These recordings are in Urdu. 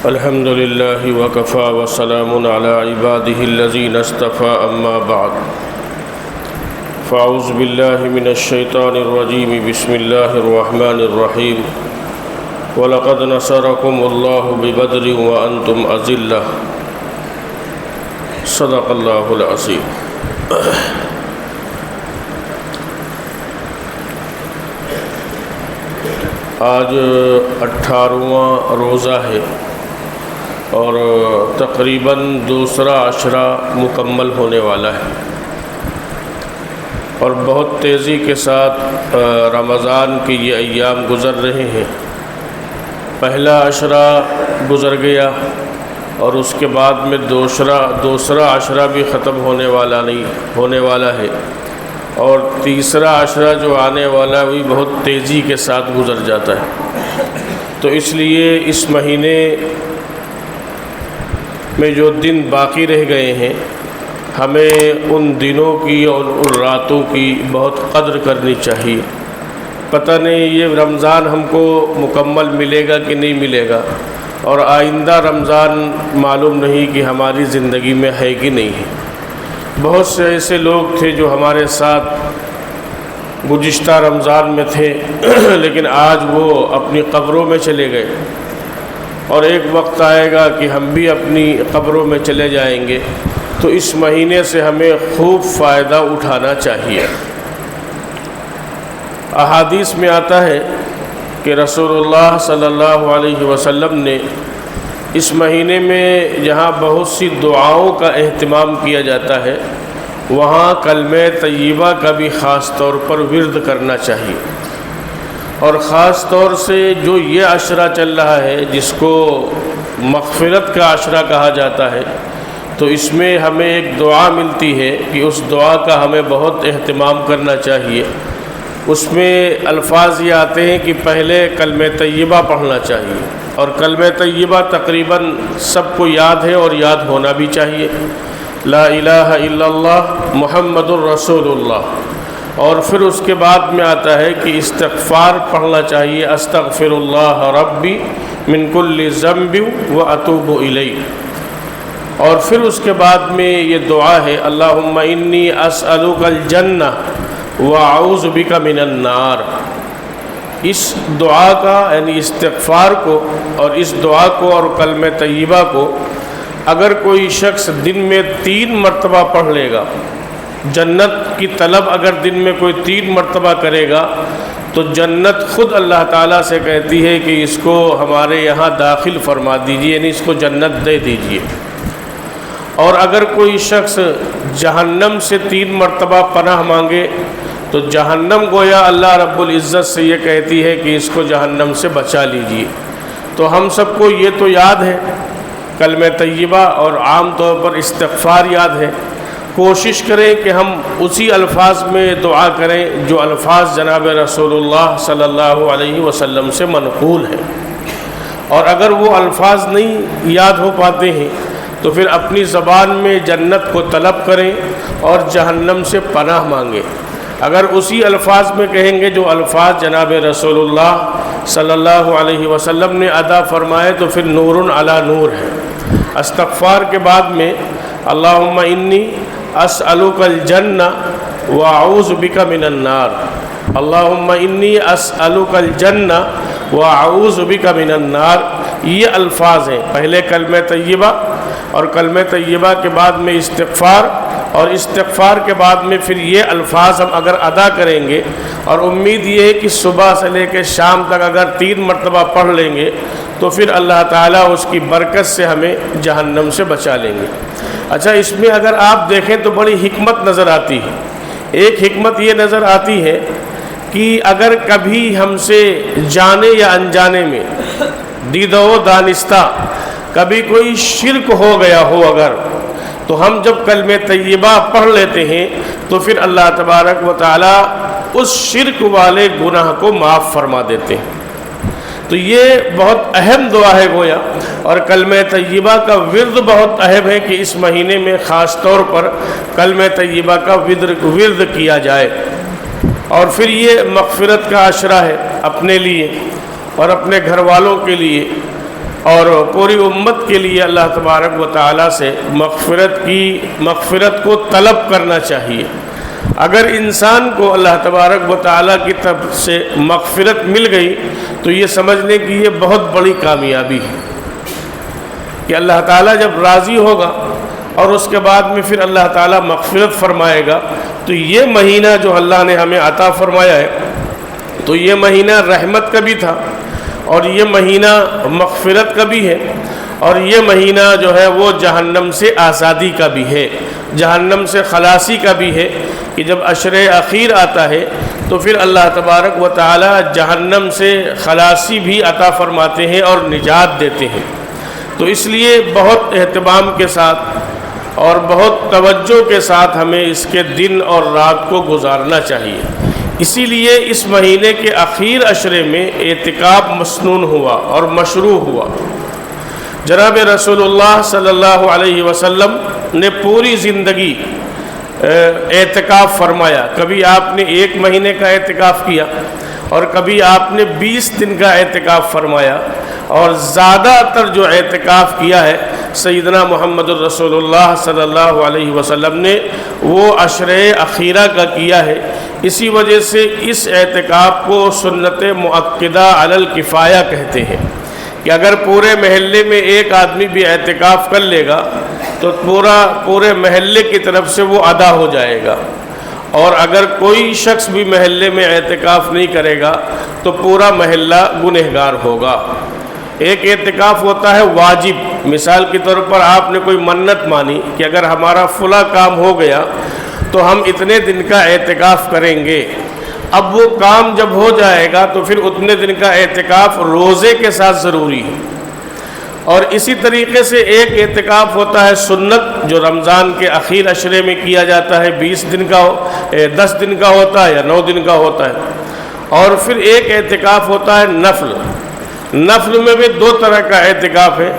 الحمد لله وكفى وسلام على عباده الذين اصطفى أما بعد فأعوذ بالله من الشيطان الرجيم بسم الله الرحمن الرحيم وَلَقَدْ نَصَرَكُمُ اللَّهُ بِبَدْرٍ وَأَنْتُمْ أَذِلَّةٌ صدق اللہ العظیم۔ آج 18واں روزہ ہے اور تقریباً دوسرا عشرہ مکمل ہونے والا ہے اور بہت تیزی کے ساتھ رمضان کے یہ ایام گزر رہے ہیں۔ پہلا عشرہ گزر گیا اور اس کے بعد میں دوسرا عشرہ بھی ختم ہونے والا ہے اور تیسرا عشرہ جو آنے والا ہے وہی بہت تیزی کے ساتھ گزر جاتا ہے۔ تو اس لیے اس مہینے میں جو دن باقی رہ گئے ہیں ہمیں ان دنوں کی اور ان راتوں کی بہت قدر کرنی چاہیے۔ پتہ نہیں یہ رمضان ہم کو مکمل ملے گا کہ نہیں ملے گا، اور آئندہ رمضان معلوم نہیں کہ ہماری زندگی میں ہے کہ نہیں ہے۔ بہت سے ایسے لوگ تھے جو ہمارے ساتھ گزشتہ رمضان میں تھے لیکن آج وہ اپنی قبروں میں چلے گئے، اور ایک وقت آئے گا کہ ہم بھی اپنی قبروں میں چلے جائیں گے۔ تو اس مہینے سے ہمیں خوب فائدہ اٹھانا چاہیے۔ احادیث میں آتا ہے کہ رسول اللہ صلی اللہ علیہ وسلم نے اس مہینے میں جہاں بہت سی دعاؤں کا اہتمام کیا جاتا ہے وہاں کلمہ طیبہ کا بھی خاص طور پر ورد کرنا چاہیے، اور خاص طور سے جو یہ عشرہ چل رہا ہے جس کو مغفرت کا عشرہ کہا جاتا ہے، تو اس میں ہمیں ایک دعا ملتی ہے کہ اس دعا کا ہمیں بہت اہتمام کرنا چاہیے۔ اس میں الفاظ یہ آتے ہیں کہ پہلے کلمہ طیبہ پڑھنا چاہیے، اور کلمہ طیبہ تقریباً سب کو یاد ہے اور یاد ہونا بھی چاہیے، لا الہ الا اللہ محمد الرسول اللہ۔ اور پھر اس کے بعد میں آتا ہے کہ استغفار پڑھنا چاہیے، استغفر اللہ ربی من کل ذنب واتوب الیہ۔ اور پھر اس کے بعد میں یہ دعا ہے اللہم انی اسألک الجنہ وَأَعُوذُ بِكَ مِنَ النَّارِ۔ اس دعا کا یعنی استغفار کو اور اس دعا کو اور کلمہ طیبہ کو اگر کوئی شخص دن میں 3 مرتبہ پڑھ لے گا، جنت کی طلب اگر دن میں کوئی 3 مرتبہ کرے گا تو جنت خود اللہ تعالیٰ سے کہتی ہے کہ اس کو ہمارے یہاں داخل فرما دیجیے، یعنی اس کو جنت دے دیجیے۔ اور اگر کوئی شخص جہنم سے 3 مرتبہ پناہ مانگے تو جہنم گویا اللہ رب العزت سے یہ کہتی ہے کہ اس کو جہنم سے بچا لیجیے۔ تو ہم سب کو یہ تو یاد ہے کلمہ طیبہ اور عام طور پر استغفار یاد ہے، کوشش کریں کہ ہم اسی الفاظ میں دعا کریں جو الفاظ جناب رسول اللہ صلی اللہ علیہ وسلم سے منقول ہیں، اور اگر وہ الفاظ نہیں یاد ہو پاتے ہیں تو پھر اپنی زبان میں جنت کو طلب کریں اور جہنم سے پناہ مانگیں۔ اگر اسی الفاظ میں کہیں گے جو الفاظ جناب رسول اللہ صلی اللہ علیہ وسلم نے ادا فرمائے تو پھر نور علی نور ہے۔ استغفار کے بعد میں اللہم انی اسألک الجنہ واعوذ بک من النار، اللہم انی اسألک الجنہ واعوذ بک من النار، یہ الفاظ ہیں۔ پہلے کلمہ طیبہ اور کلمہ طیبہ کے بعد میں استغفار، اور استغفار کے بعد میں پھر یہ الفاظ ہم اگر ادا کریں گے، اور امید یہ ہے کہ صبح سے لے کے شام تک اگر 3 مرتبہ پڑھ لیں گے تو پھر اللہ تعالیٰ اس کی برکت سے ہمیں جہنم سے بچا لیں گے۔ اچھا، اس میں اگر آپ دیکھیں تو بڑی حکمت نظر آتی ہے۔ ایک حکمت یہ نظر آتی ہے کہ اگر کبھی ہم سے جانے یا انجانے میں دیدہ و دانستہ کبھی کوئی شرک ہو گیا ہو اگر، تو ہم جب کلمہ طیبہ پڑھ لیتے ہیں تو پھر اللہ تبارک و تعالیٰ اس شرک والے گناہ کو معاف فرما دیتے ہیں۔ تو یہ بہت اہم دعا ہے گویا، اور کلمہ طیبہ کا ورد بہت اہم ہے کہ اس مہینے میں خاص طور پر کلمہ طیبہ کا ورد کیا جائے۔ اور پھر یہ مغفرت کا عشرہ ہے اپنے لیے اور اپنے گھر والوں کے لیے، اور پوری امت کے لیے اللہ تبارک و تعالیٰ سے مغفرت کو طلب کرنا چاہیے۔ اگر انسان کو اللہ تبارک و تعالیٰ کی طرف سے مغفرت مل گئی تو یہ سمجھنے کی یہ بہت بڑی کامیابی ہے کہ اللہ تعالیٰ جب راضی ہوگا اور اس کے بعد میں پھر اللہ تعالیٰ مغفرت فرمائے گا، تو یہ مہینہ جو اللہ نے ہمیں عطا فرمایا ہے تو یہ مہینہ رحمت کا بھی تھا، اور یہ مہینہ مغفرت کا بھی ہے، اور یہ مہینہ جو ہے وہ جہنم سے آزادی کا بھی ہے، جہنم سے خلاصی کا بھی ہے کہ جب عشر اخیر آتا ہے تو پھر اللہ تبارک و تعالی جہنم سے خلاصی بھی عطا فرماتے ہیں اور نجات دیتے ہیں۔ تو اس لیے بہت اہتمام کے ساتھ اور بہت توجہ کے ساتھ ہمیں اس کے دن اور رات کو گزارنا چاہیے۔ اسی لیے اس مہینے کے اخیر عشرے میں اعتکاف مسنون ہوا اور مشروع ہوا۔ جناب رسول اللہ صلی اللہ علیہ وسلم نے پوری زندگی اعتکاف فرمایا۔ کبھی آپ نے 1 مہینے کا اعتکاف کیا اور کبھی آپ نے 20 دن کا اعتکاف فرمایا، اور زیادہ تر جو اعتکاف کیا ہے سیدنا محمد الرسول اللہ صلی اللہ علیہ وسلم نے وہ عشر اخیرہ کا کیا ہے۔ اسی وجہ سے اس اعتکاف کو سنت مؤکدہ علی الکفایہ کہتے ہیں کہ اگر پورے محلے میں ایک آدمی بھی اعتکاف کر لے گا تو پورے محلے کی طرف سے وہ ادا ہو جائے گا، اور اگر کوئی شخص بھی محلے میں اعتکاف نہیں کرے گا تو پورا محلہ گنہگار ہوگا۔ ایک اعتکاف ہوتا ہے واجب، مثال کے طور پر آپ نے کوئی منت مانی کہ اگر ہمارا فلاں کام ہو گیا تو ہم اتنے دن کا اعتکاف کریں گے۔ اب وہ کام جب ہو جائے گا تو پھر اتنے دن کا اعتکاف روزے کے ساتھ ضروری ہے۔ اور اسی طریقے سے ایک اعتکاف ہوتا ہے سنت جو رمضان کے اخیر عشرے میں کیا جاتا ہے، 10 دن کا ہوتا ہے یا 9 دن کا ہوتا ہے۔ اور پھر ایک اعتکاف ہوتا ہے نفل۔ نفل میں بھی 2 طرح کا اعتکاف ہے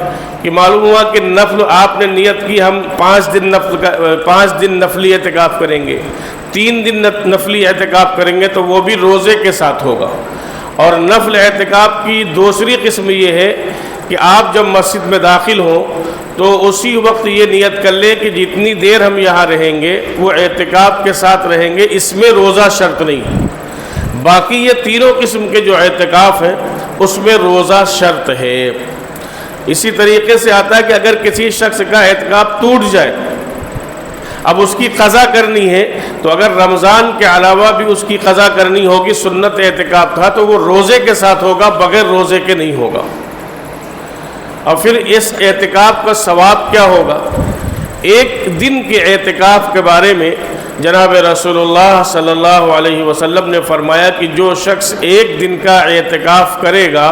کہ معلوم ہوا کہ نفل آپ نے نیت کی ہم 5 دن نفلی اعتکاف کریں گے، 3 دن نفلی اعتکاف کریں گے، تو وہ بھی روزے کے ساتھ ہوگا۔ اور نفل اعتکاف کی دوسری قسم یہ ہے کہ آپ جب مسجد میں داخل ہوں تو اسی وقت یہ نیت کر لیں کہ جتنی دیر ہم یہاں رہیں گے وہ اعتکاف کے ساتھ رہیں گے، اس میں روزہ شرط نہیں۔ باقی یہ تینوں قسم کے جو اعتکاف ہیں اس میں روزہ شرط ہے۔ اسی طریقے سے آتا ہے کہ اگر کسی شخص کا اعتکاف ٹوٹ جائے، اب اس کی قضا کرنی ہے، تو اگر رمضان کے علاوہ بھی اس کی قضا کرنی ہوگی، سنت اعتکاف تھا تو وہ روزے کے ساتھ ہوگا، بغیر روزے کے نہیں ہوگا۔ اور پھر اس اعتکاف کا ثواب کیا ہوگا؟ ایک دن کے اعتکاف کے بارے میں جناب رسول اللہ صلی اللہ علیہ وسلم نے فرمایا کہ جو شخص 1 دن کا اعتکاف کرے گا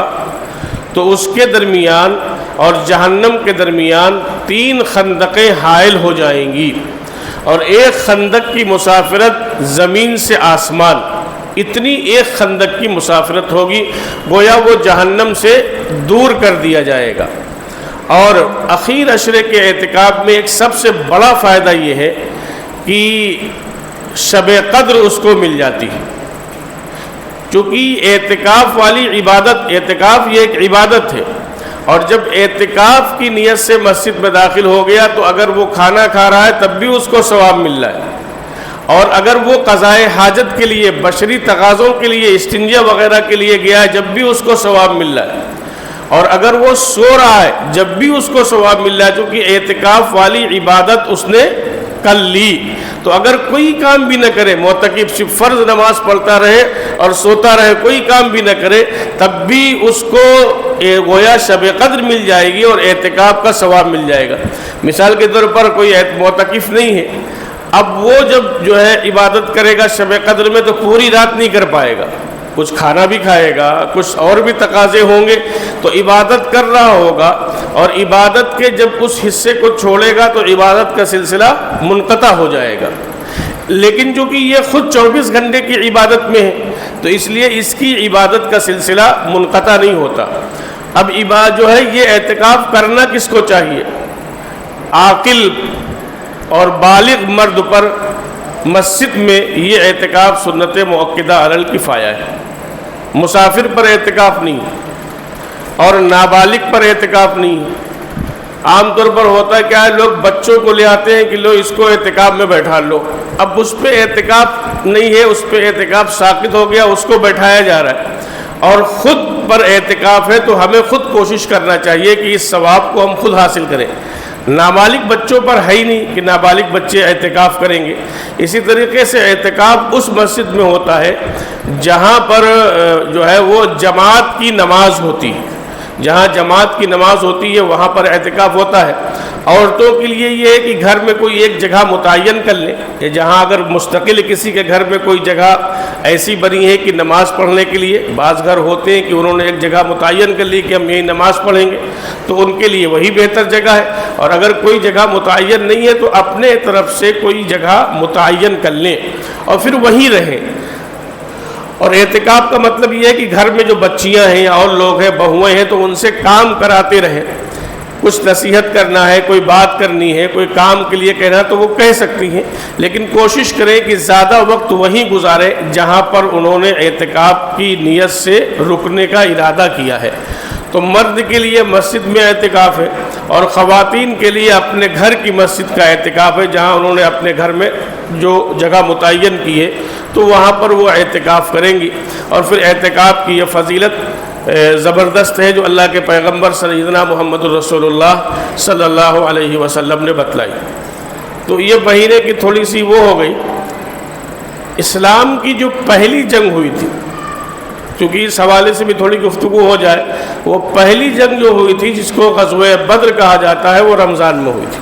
تو اس کے درمیان اور جہنم کے درمیان 3 خندقیں حائل ہو جائیں گی، اور ایک خندق کی مسافرت زمین سے آسمان، اتنی ایک خندق کی مسافرت ہوگی، گویا وہ جہنم سے دور کر دیا جائے گا۔ اور اخیر عشرے کے اعتکاف میں ایک سب سے بڑا فائدہ یہ ہے کہ شب قدر اس کو مل جاتی ہے، چونکہ اعتکاف والی عبادت، اعتکاف یہ ایک عبادت ہے، اور جب اعتکاف کی نیت سے مسجد میں داخل ہو گیا تو اگر وہ کھانا کھا رہا ہے تب بھی اس کو ثواب مل رہا ہے، اور اگر وہ قضاء حاجت کے لیے، بشری تقاضوں کے لیے، استنجا وغیرہ کے لیے گیا ہے جب بھی اس کو ثواب مل رہا ہے، اور اگر وہ سو رہا ہے جب بھی اس کو ثواب مل رہا ہے، چونکہ اعتکاف والی عبادت اس نے کر لی۔ تو اگر کوئی کام بھی نہ کرے، معتکف صرف فرض نماز پڑھتا رہے اور سوتا رہے، کوئی کام بھی نہ کرے، تب بھی اس کو گویا شب قدر مل جائے گی اور اعتکاف کا ثواب مل جائے گا۔ مثال کے طور پر کوئی معتکف نہیں ہے، اب وہ جب جو ہے عبادت کرے گا شب قدر میں تو پوری رات نہیں کر پائے گا، کچھ کھانا بھی کھائے گا، کچھ اور بھی تقاضے ہوں گے، تو عبادت کر رہا ہوگا، اور عبادت کے جب اس حصے کو چھوڑے گا تو عبادت کا سلسلہ منقطع ہو جائے گا۔ لیکن چونکہ یہ خود 24 گھنٹے کی عبادت میں ہے تو اس لیے اس کی عبادت کا سلسلہ منقطع نہیں ہوتا۔ اب جو ہے یہ اعتکاف کرنا کس کو چاہیے؟ عاقل اور بالغ مرد پر مسجد میں یہ اعتکاف سنت مؤکدہ علی الکفایہ ہے، مسافر پر اعتکاف نہیں۔ اور نابالغ پر اعتکاف نہیں ہے۔ عام طور پر ہوتا ہے کیا ہے، لوگ بچوں کو لے آتے ہیں کہ لو اس کو اعتکاف میں بیٹھا لو، اب اس پہ اعتکاف نہیں ہے، اس پہ اعتکاف ساقط ہو گیا، اس کو بیٹھایا جا رہا ہے، اور خود پر اعتکاف ہے تو ہمیں خود کوشش کرنا چاہیے کہ اس ثواب کو ہم خود حاصل کریں۔ نابالغ بچوں پر ہے ہی نہیں کہ نابالغ بچے اعتکاف کریں گے۔ اسی طریقے سے اعتکاف اس مسجد میں ہوتا ہے جہاں پر جو ہے وہ جماعت کی نماز ہوتی ہے، جہاں جماعت کی نماز ہوتی ہے وہاں پر اعتکاف ہوتا ہے۔ عورتوں کے لیے یہ ہے کہ گھر میں کوئی ایک جگہ متعین کر لیں، کہ جہاں اگر مستقل کسی کے گھر میں کوئی جگہ ایسی بنی ہے کہ نماز پڑھنے کے لیے، بعض گھر ہوتے ہیں کہ انہوں نے ایک جگہ متعین کر لی کہ ہم یہی نماز پڑھیں گے، تو ان کے لیے وہی بہتر جگہ ہے، اور اگر کوئی جگہ متعین نہیں ہے تو اپنے طرف سے کوئی جگہ متعین کر لیں اور پھر وہیں رہیں۔ اور اعتکاف کا مطلب یہ ہے کہ گھر میں جو بچیاں ہیں اور لوگ ہیں، بہویں ہیں، تو ان سے کام کراتے رہیں۔ کچھ نصیحت کرنا ہے، کوئی بات کرنی ہے، کوئی کام کے لیے کہنا تو وہ کہہ سکتی ہیں، لیکن کوشش کریں کہ زیادہ وقت وہیں گزاریں جہاں پر انہوں نے اعتکاف کی نیت سے رکنے کا ارادہ کیا ہے۔ تو مرد کے لیے مسجد میں اعتکاف ہے، اور خواتین کے لیے اپنے گھر کی مسجد کا اعتکاف ہے، جہاں انہوں نے اپنے گھر میں جو جگہ متعین کی ہے تو وہاں پر وہ اعتکاف کریں گی۔ اور پھر اعتکاف کی یہ فضیلت زبردست ہے جو اللہ کے پیغمبر سیدنا محمد رسول اللہ صلی اللہ علیہ وسلم نے بتلائی۔ تو یہ مہینے کی تھوڑی سی وہ ہو گئی، اسلام کی جو پہلی جنگ ہوئی تھی، کیونکہ اس حوالے سے بھی تھوڑی گفتگو ہو جائے، وہ پہلی جنگ جو ہوئی تھی جس کو غزوہ بدر کہا جاتا ہے، وہ رمضان میں ہوئی تھی۔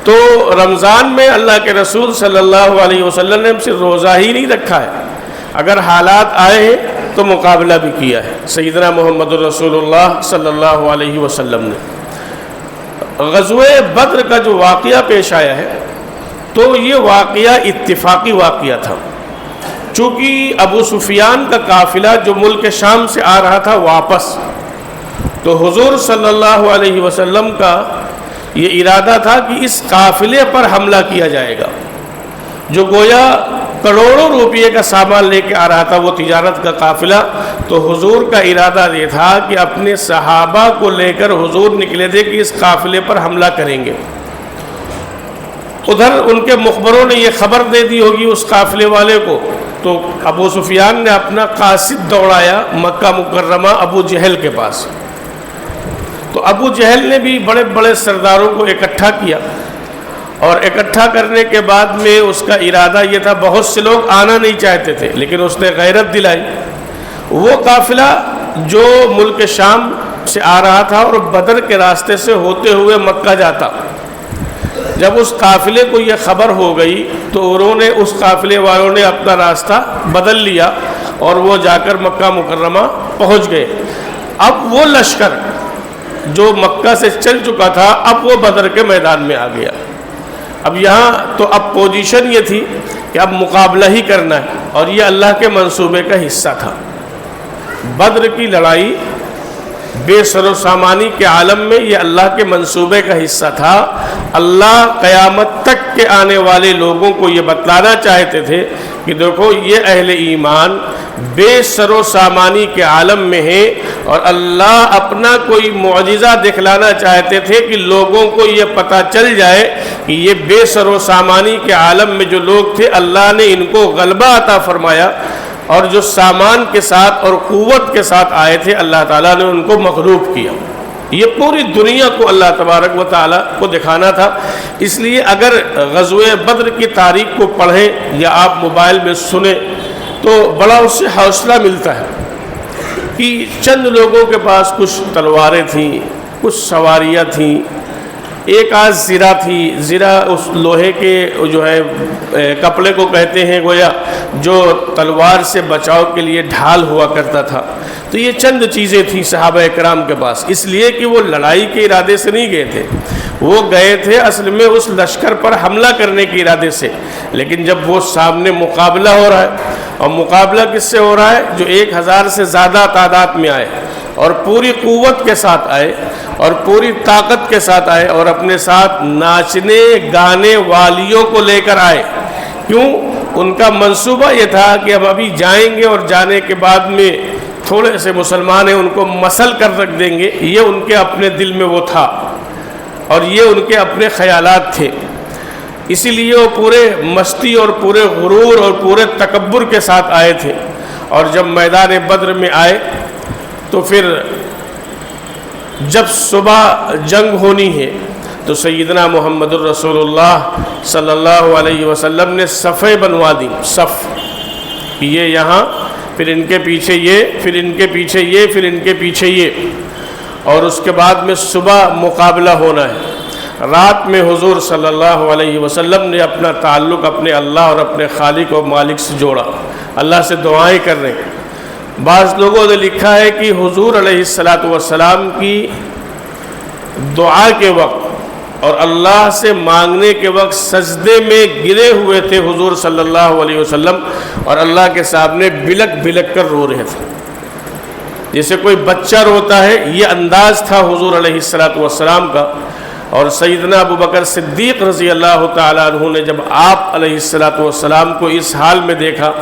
تو رمضان میں اللہ کے رسول صلی اللہ علیہ وسلم نے صرف روزہ ہی نہیں رکھا ہے، اگر حالات آئے ہیں تو مقابلہ بھی کیا ہے سیدنا محمد رسول اللہ صلی اللہ علیہ وسلم نے۔ غزوہ بدر کا جو واقعہ پیش آیا ہے تو یہ واقعہ اتفاقی واقعہ تھا، چونکہ ابو سفیان کا قافلہ جو ملک شام سے آ رہا تھا واپس، تو حضور صلی اللہ علیہ وسلم کا یہ ارادہ تھا کہ اس قافلے پر حملہ کیا جائے گا، جو گویا کروڑوں روپے کا سامان لے کے آ رہا تھا، وہ تجارت کا قافلہ۔ تو حضور کا ارادہ یہ تھا کہ اپنے صحابہ کو لے کر حضور نکلے تھے کہ اس قافلے پر حملہ کریں گے۔ ادھر ان کے مخبروں نے یہ خبر دے دی ہوگی اس قافلے والے کو، تو ابو سفیان نے اپنا قاصد دوڑایا مکہ مکرمہ ابو جہل کے پاس۔ تو ابو جہل نے بھی بڑے بڑے سرداروں کو اکٹھا کیا، اور اکٹھا کرنے کے بعد میں اس کا ارادہ یہ تھا، بہت سے لوگ آنا نہیں چاہتے تھے لیکن اس نے غیرت دلائی۔ وہ قافلہ جو ملک شام سے آ رہا تھا اور بدر کے راستے سے ہوتے ہوئے مکہ جاتا، جب اس قافلے کو یہ خبر ہو گئی تو انہوں نے، اس قافلے والوں نے اپنا راستہ بدل لیا اور وہ جا کر مکہ مکرمہ پہنچ گئے۔ اب وہ لشکر جو مکہ سے چل چکا تھا اب وہ بدر کے میدان میں آ گیا۔ اب یہاں تو اب پوزیشن یہ تھی کہ اب مقابلہ ہی کرنا ہے، اور یہ اللہ کے منصوبے کا حصہ تھا۔ بدر کی لڑائی بے سر و سامانی کے عالم میں یہ اللہ کے منصوبے کا حصہ تھا۔ اللہ قیامت تک کے آنے والے لوگوں کو یہ بتلانا چاہتے تھے کہ دیکھو یہ اہل ایمان بے سر و سامانی کے عالم میں ہیں، اور اللہ اپنا کوئی معجزہ دکھلانا چاہتے تھے کہ لوگوں کو یہ پتہ چل جائے کہ یہ بے سر و سامانی کے عالم میں جو لوگ تھے اللہ نے ان کو غلبہ عطا فرمایا، اور جو سامان کے ساتھ اور قوت کے ساتھ آئے تھے اللہ تعالیٰ نے ان کو مغلوب کیا۔ یہ پوری دنیا کو اللہ تبارک و تعالیٰ کو دکھانا تھا۔ اس لیے اگر غزوہ بدر کی تاریخ کو پڑھیں یا آپ موبائل میں سنیں تو بڑا اس سے حوصلہ ملتا ہے کہ چند لوگوں کے پاس کچھ تلواریں تھیں، کچھ سواریاں تھیں، ایک آدھ زرہ تھی۔ زرہ اس لوہے کے جو ہے کپڑے کو کہتے ہیں گویا، جو تلوار سے بچاؤ کے لیے ڈھال ہوا کرتا تھا۔ تو یہ چند چیزیں تھیں صحابہ کرام کے پاس، اس لیے کہ وہ لڑائی کے ارادے سے نہیں گئے تھے، وہ گئے تھے اصل میں اس لشکر پر حملہ کرنے کے ارادے سے۔ لیکن جب وہ سامنے مقابلہ ہو رہا ہے، اور مقابلہ کس سے ہو رہا ہے؟ جو 1000 سے زیادہ تعداد میں آئے اور پوری قوت کے ساتھ آئے اور پوری طاقت کے ساتھ آئے، اور اپنے ساتھ ناچنے گانے والیوں کو لے کر آئے۔ کیوں؟ ان کا منصوبہ یہ تھا کہ ہم ابھی جائیں گے اور جانے کے بعد میں تھوڑے سے مسلمان ہیں ان کو مسل کر رکھ دیں گے، یہ ان کے اپنے دل میں وہ تھا اور یہ ان کے اپنے خیالات تھے، اسی لیے وہ پورے مستی اور پورے غرور اور پورے تکبر کے ساتھ آئے تھے۔ اور جب میدان بدر میں آئے تو پھر جب صبح جنگ ہونی ہے تو سیدنا محمد الرسول اللہ صلی اللہ علیہ وسلم نے صفیں بنوا دی، صف، یہ یہاں، پھر ان کے پیچھے یہ، پھر ان کے پیچھے یہ، پھر ان کے پیچھے یہ، اور اس کے بعد میں صبح مقابلہ ہونا ہے۔ رات میں حضور صلی اللہ علیہ وسلم نے اپنا تعلق اپنے اللہ اور اپنے خالق و مالک سے جوڑا، اللہ سے دعائیں کر رہے ہیں۔ بعض لوگوں نے لکھا ہے کہ حضور علیہ السلام کی دعا کے وقت اور اللہ سے مانگنے کے وقت سجدے میں گرے ہوئے تھے حضور صلی اللہ علیہ وسلم، اور اللہ کے سامنے بلک بلک کر رو رہے تھے، جیسے کوئی بچہ روتا ہے، یہ انداز تھا حضور علیہ السلام کا۔ اور سیدنا ابو بکر صدیق رضی اللہ تعالیٰ عنہ نے جب آپ علیہ السلام کو اس حال میں دیکھا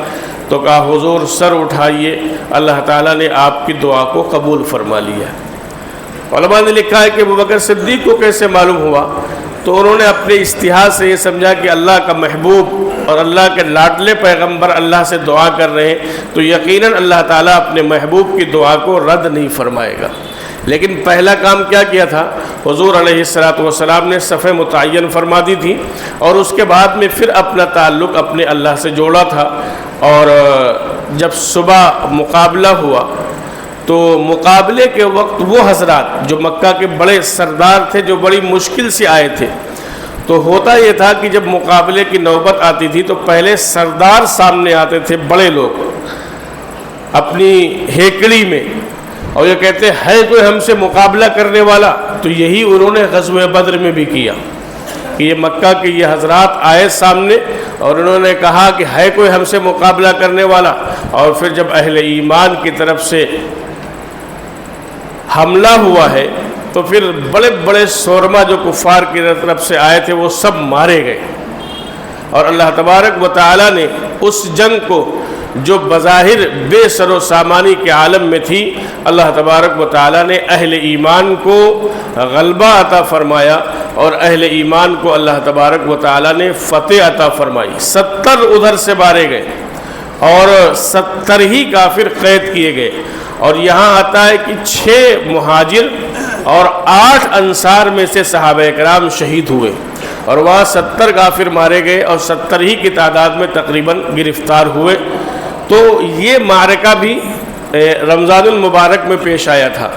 تو کہا حضور سر اٹھائیے، اللہ تعالیٰ نے آپ کی دعا کو قبول فرما لیا۔ علماء نے لکھا ہے کہ ابو بکر صدیق کو کیسے معلوم ہوا، تو انہوں نے اپنے اجتہاد سے یہ سمجھا کہ اللہ کا محبوب اور اللہ کے لاڈلے پیغمبر اللہ سے دعا کر رہے ہیں تو یقیناً اللہ تعالیٰ اپنے محبوب کی دعا کو رد نہیں فرمائے گا۔ لیکن پہلا کام کیا تھا، حضور علیہ السلام نے صفیں متعین فرما دی تھی، اور اس کے بعد میں پھر اپنا تعلق اپنے اللہ سے جوڑا تھا۔ اور جب صبح مقابلہ ہوا تو مقابلے کے وقت وہ حضرات جو مکہ کے بڑے سردار تھے، جو بڑی مشکل سے آئے تھے، تو ہوتا یہ تھا کہ جب مقابلے کی نوبت آتی تھی تو پہلے سردار سامنے آتے تھے، بڑے لوگ اپنی ہیکڑی میں، اور یہ کہتے ہے کوئی ہم سے مقابلہ کرنے والا۔ تو یہی انہوں نے غزوہ بدر میں بھی کیا کہ یہ مکہ کے یہ حضرات آئے سامنے اور انہوں نے کہا کہ ہے کوئی ہم سے مقابلہ کرنے والا، اور پھر جب اہل ایمان کی طرف سے حملہ ہوا ہے تو پھر بڑے بڑے سورما جو کفار کی طرف سے آئے تھے وہ سب مارے گئے، اور اللہ تبارک و تعالیٰ نے اس جنگ کو جو بظاہر بے سر و سامانی کے عالم میں تھی، اللہ تبارک و تعالیٰ نے اہل ایمان کو غلبہ عطا فرمایا، اور اہل ایمان کو اللہ تبارک و تعالیٰ نے فتح عطا فرمائی۔ 70 ادھر سے مارے گئے اور 70 ہی کافر قید کیے گئے، اور یہاں آتا ہے کہ 6 مہاجر اور 8 انصار میں سے صحابہ کرام شہید ہوئے، اور وہاں 70 کافر مارے گئے اور 70 ہی کی تعداد میں تقریباً گرفتار ہوئے۔ تو یہ معرکہ بھی رمضان المبارک میں پیش آیا تھا۔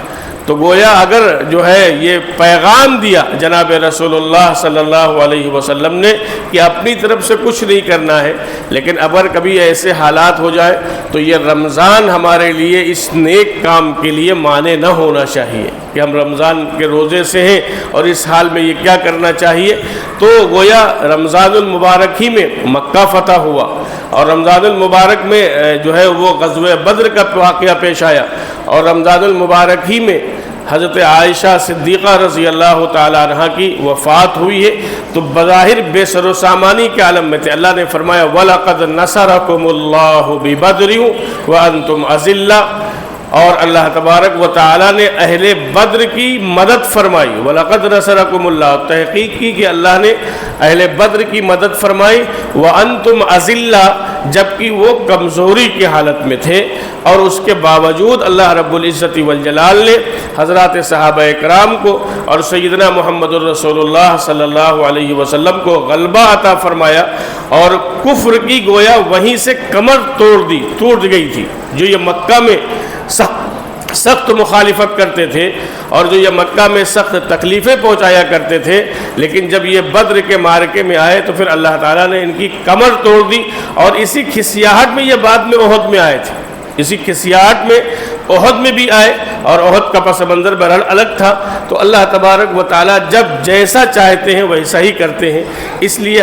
تو گویا اگر جو ہے یہ پیغام دیا جناب رسول اللہ صلی اللہ علیہ وسلم نے کہ اپنی طرف سے کچھ نہیں کرنا ہے، لیکن اگر کبھی ایسے حالات ہو جائے تو یہ رمضان ہمارے لیے اس نیک کام کے لیے مانع نہ ہونا چاہیے کہ ہم رمضان کے روزے سے ہیں اور اس حال میں یہ کیا کرنا چاہیے۔ تو گویا رمضان المبارک ہی میں مکہ فتح ہوا، اور رمضان المبارک میں جو ہے وہ غزوہ بدر کا واقعہ پیش آیا، اور رمضان المبارک ہی میں حضرت عائشہ صدیقہ رضی اللہ تعالیٰ عنہ کی وفات ہوئی ہے۔ تو بظاہر بے سر و سامانی کے عالم میں تھے، اللہ نے فرمایا وَلَقَدْ نَصَرَكُمُ اللَّهُ بِبَدْرٍ وَأَنْتُمْ أَذِلَّةٌ، اور اللہ تبارک و تعالیٰ نے اہل بدر کی مدد فرمائی۔ وَلَقَدْ نَصَرَكُمُ اللَّهُ، تحقیق کی کہ اللہ نے اہل بدر کی مدد فرمائی، وَأَنْتُمْ أَذِلَّةٌ، جبکہ وہ کمزوری کی حالت میں تھے، اور اس کے باوجود اللہ رب العزت والجلال نے حضرات صحابہ کرام کو اور سیدنا محمد الرسول اللہ صلی اللہ علیہ وسلم کو غلبہ عطا فرمایا، اور کفر کی گویا وہیں سے کمر ٹوٹ گئی تھی، جو یہ مکہ میں سخت مخالفت کرتے تھے اور جو یہ مکہ میں سخت تکلیفیں پہنچایا کرتے تھے، لیکن جب یہ بدر کے معرکے میں آئے تو پھر اللہ تعالیٰ نے ان کی کمر توڑ دی، اور اسی کھسیاہٹ میں یہ بعد میں احد میں آئے تھے، اسی کھسیاہٹ میں احد میں بھی آئے، اور احد کا پس منظر بہرحال الگ تھا۔ تو اللہ تبارک و تعالیٰ جب جیسا چاہتے ہیں ویسا ہی کرتے ہیں، اس لیے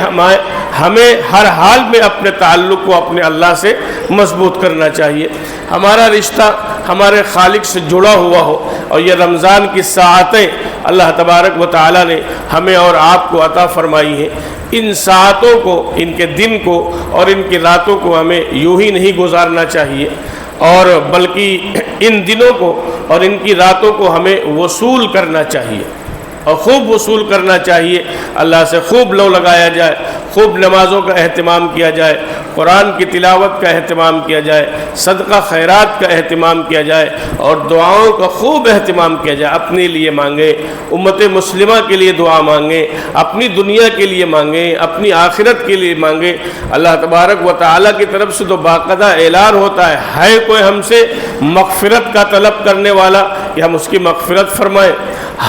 ہمیں ہر حال میں اپنے تعلق کو اپنے اللہ سے مضبوط کرنا چاہیے، ہمارا رشتہ ہمارے خالق سے جڑا ہوا ہو، اور یہ رمضان کی ساعتیں اللہ تبارک و تعالیٰ نے ہمیں اور آپ کو عطا فرمائی ہیں، ان ساعتوں کو، ان کے دن کو اور ان کی راتوں کو ہمیں یوں ہی نہیں گزارنا چاہیے۔ اور بلکہ ان دنوں کو اور ان کی راتوں کو ہمیں وصول کرنا چاہیے اور خوب وصول کرنا چاہیے. اللہ سے خوب لو لگایا جائے، خوب نمازوں کا اہتمام کیا جائے، قرآن کی تلاوت کا اہتمام کیا جائے، صدقہ خیرات کا اہتمام کیا جائے اور دعاؤں کا خوب اہتمام کیا جائے. اپنے لیے مانگیں، امت مسلمہ کے لیے دعا مانگیں، اپنی دنیا کے لیے مانگیں، اپنی آخرت کے لیے مانگیں. اللہ تبارک و تعالیٰ کی طرف سے تو باقاعدہ اعلان ہوتا ہے کوئی ہم سے مغفرت کا طلب کرنے والا کہ ہم اس کی مغفرت فرمائیں،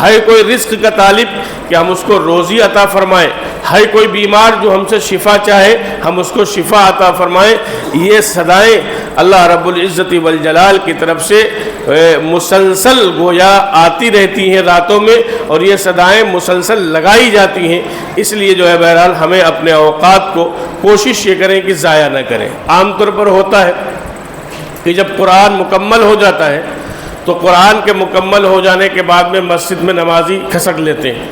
ہے کوئی رزق کا طالب کہ ہم اس کو روزی عطا فرمائیں، ہے کوئی بیمار جو ہم سے شفا چاہے ہم اس کو شفا عطا فرمائیں. یہ صدائیں اللہ رب العزت والجلال کی طرف سے مسلسل گویا آتی رہتی ہیں راتوں میں، اور یہ صدائیں مسلسل لگائی جاتی ہیں. اس لیے جو ہے بہرحال ہمیں اپنے اوقات کو کوشش یہ کریں کہ ضائع نہ کریں. عام طور پر ہوتا ہے کہ جب قرآن مکمل ہو جاتا ہے تو قرآن کے مکمل ہو جانے کے بعد میں مسجد میں نمازی کھسک لیتے ہیں.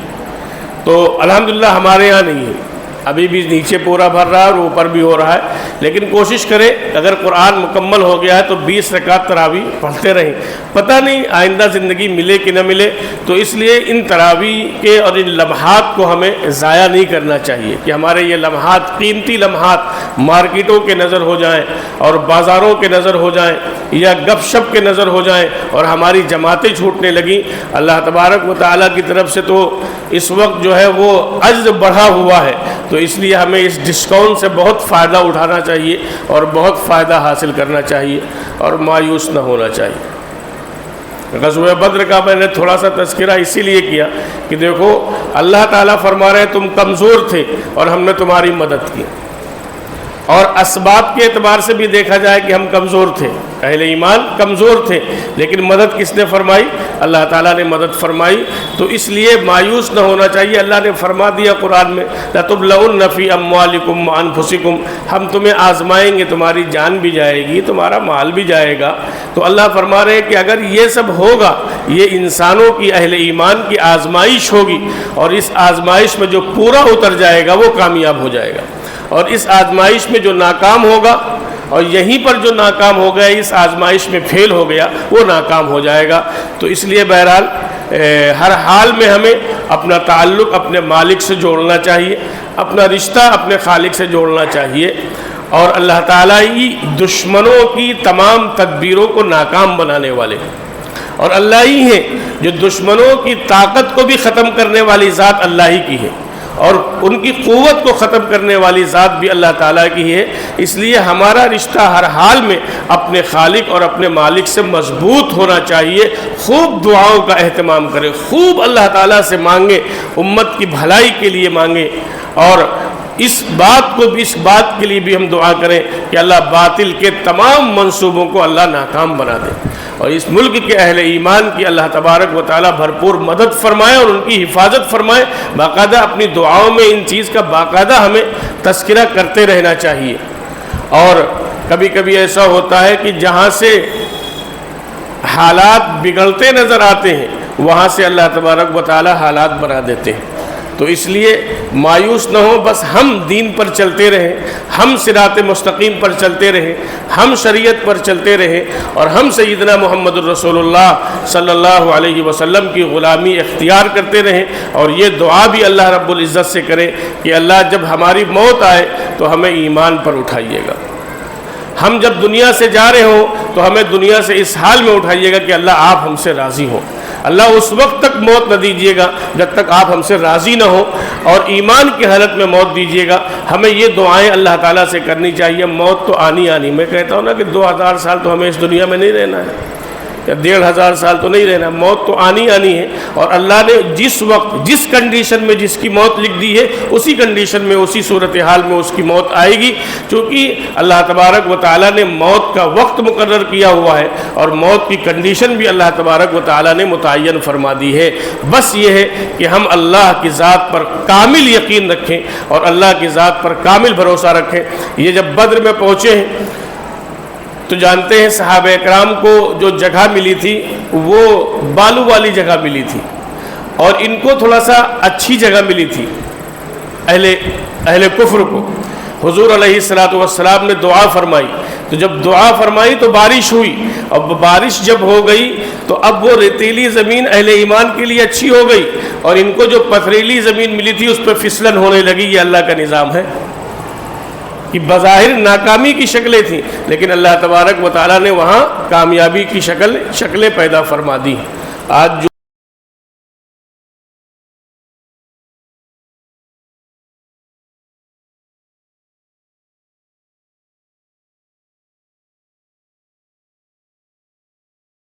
تو الحمدللہ ہمارے یہاں نہیں ہے، ابھی بھی نیچے پورا بھر رہا ہے اور اوپر بھی ہو رہا ہے. لیکن کوشش کریں اگر قرآن مکمل ہو گیا ہے تو 20 رکعت تراویح پڑھتے رہیں. پتہ نہیں آئندہ زندگی ملے کہ نہ ملے، تو اس لیے ان تراویح کے اور ان لمحات کو ہمیں ضائع نہیں کرنا چاہیے کہ ہمارے یہ لمحات، قیمتی لمحات مارکیٹوں کے نظر ہو جائیں اور بازاروں کے نظر ہو جائیں یا گپ شپ کے نظر ہو جائیں اور ہماری جماعتیں چھوٹنے لگیں. اللہ تبارک و تعالیٰ کی طرف سے تو اس وقت جو ہے وہ عجز بڑھا ہوا ہے، تو اس لیے ہمیں اس ڈسکاؤنٹ سے بہت فائدہ اٹھانا چاہیے اور بہت فائدہ حاصل کرنا چاہیے اور مایوس نہ ہونا چاہیے. غزوہ بدر کا میں نے تھوڑا سا تذکرہ اسی لیے کیا کہ دیکھو اللہ تعالیٰ فرما رہے ہیں تم کمزور تھے اور ہم نے تمہاری مدد کی، اور اسباب کے اعتبار سے بھی دیکھا جائے کہ ہم کمزور تھے، اہل ایمان کمزور تھے، لیکن مدد کس نے فرمائی؟ اللہ تعالیٰ نے مدد فرمائی. تو اس لیے مایوس نہ ہونا چاہیے. اللہ نے فرما دیا قرآن میں لَتُبْلَوُنَّ فِي أَمْوَالِكُمْ وَأَنفُسِكُمْ، ہم تمہیں آزمائیں گے، تمہاری جان بھی جائے گی، تمہارا مال بھی جائے گا. تو اللہ فرما رہے ہیں کہ اگر یہ سب ہوگا، یہ انسانوں کی اہل ایمان کی آزمائش ہوگی، اور اس آزمائش میں جو پورا اتر جائے گا وہ کامیاب ہو جائے گا، اور اس آزمائش میں جو ناکام ہوگا اور یہیں پر جو ناکام ہو گیا اس آزمائش میں فیل ہو گیا وہ ناکام ہو جائے گا. تو اس لیے بہرحال ہر حال میں ہمیں اپنا تعلق اپنے مالک سے جوڑنا چاہیے، اپنا رشتہ اپنے خالق سے جوڑنا چاہیے، اور اللہ تعالیٰ ہی دشمنوں کی تمام تدبیروں کو ناکام بنانے والے ہیں، اور اللہ ہی ہیں جو دشمنوں کی طاقت کو بھی ختم کرنے والی ذات اللہ ہی کی ہے، اور ان کی قوت کو ختم کرنے والی ذات بھی اللہ تعالیٰ کی ہے. اس لیے ہمارا رشتہ ہر حال میں اپنے خالق اور اپنے مالک سے مضبوط ہونا چاہیے. خوب دعاؤں کا اہتمام کریں، خوب اللہ تعالیٰ سے مانگیں، امت کی بھلائی کے لیے مانگیں، اور اس بات کے لیے بھی ہم دعا کریں کہ اللہ باطل کے تمام منصوبوں کو اللہ ناکام بنا دے، اور اس ملک کے اہل ایمان کی اللہ تبارک و تعالیٰ بھرپور مدد فرمائے اور ان کی حفاظت فرمائے. باقاعدہ اپنی دعاؤں میں ان چیز کا باقاعدہ ہمیں تذکرہ کرتے رہنا چاہیے. اور کبھی کبھی ایسا ہوتا ہے کہ جہاں سے حالات بگڑتے نظر آتے ہیں وہاں سے اللہ تبارک و تعالیٰ حالات بنا دیتے ہیں. تو اس لیے مایوس نہ ہو، بس ہم دین پر چلتے رہیں، ہم صراط مستقیم پر چلتے رہیں، ہم شریعت پر چلتے رہیں، اور ہم سیدنا محمد الرسول اللہ صلی اللہ علیہ وسلم کی غلامی اختیار کرتے رہیں. اور یہ دعا بھی اللہ رب العزت سے کریں کہ اللہ جب ہماری موت آئے تو ہمیں ایمان پر اٹھائیے گا، ہم جب دنیا سے جا رہے ہوں تو ہمیں دنیا سے اس حال میں اٹھائیے گا کہ اللہ آپ ہم سے راضی ہوں. اللہ اس وقت تک موت نہ دیجیے گا جب تک آپ ہم سے راضی نہ ہو، اور ایمان کی حالت میں موت دیجیے گا. ہمیں یہ دعائیں اللہ تعالیٰ سے کرنی چاہیے. موت تو آنی، میں کہتا ہوں نا کہ 2000 سال تو ہمیں اس دنیا میں نہیں رہنا ہے، یا 1500 سال تو نہیں رہنا. موت تو آنی ہے، اور اللہ نے جس وقت جس کنڈیشن میں جس کی موت لکھ دی ہے اسی کنڈیشن میں اسی صورتحال میں اس کی موت آئے گی. چونکہ اللہ تبارک و تعالیٰ نے موت کا وقت مقرر کیا ہوا ہے اور موت کی کنڈیشن بھی اللہ تبارک و تعالیٰ نے متعین فرما دی ہے. بس یہ ہے کہ ہم اللہ کی ذات پر کامل یقین رکھیں اور اللہ کی ذات پر کامل بھروسہ رکھیں. یہ جب بدر میں پہنچے ہیں تو جانتے ہیں صحابہ اکرام کو جو جگہ ملی تھی وہ بالو والی جگہ ملی تھی، اور ان کو تھوڑا سا اچھی جگہ ملی تھی اہل کفر کو. حضور علیہ الصلوۃ والسلام نے دعا فرمائی تو جب دعا فرمائی تو بارش ہوئی، اب بارش جب ہو گئی تو اب وہ ریتیلی زمین اہل ایمان کے لیے اچھی ہو گئی، اور ان کو جو پتھریلی زمین ملی تھی اس پہ پھسلن ہونے لگی۔ یہ اللہ کا نظام ہے کہ بظاہر ناکامی کی شکلیں تھیں، لیکن اللہ تبارک و تعالیٰ نے وہاں کامیابی کی شکلیں پیدا فرما دی۔ آج جو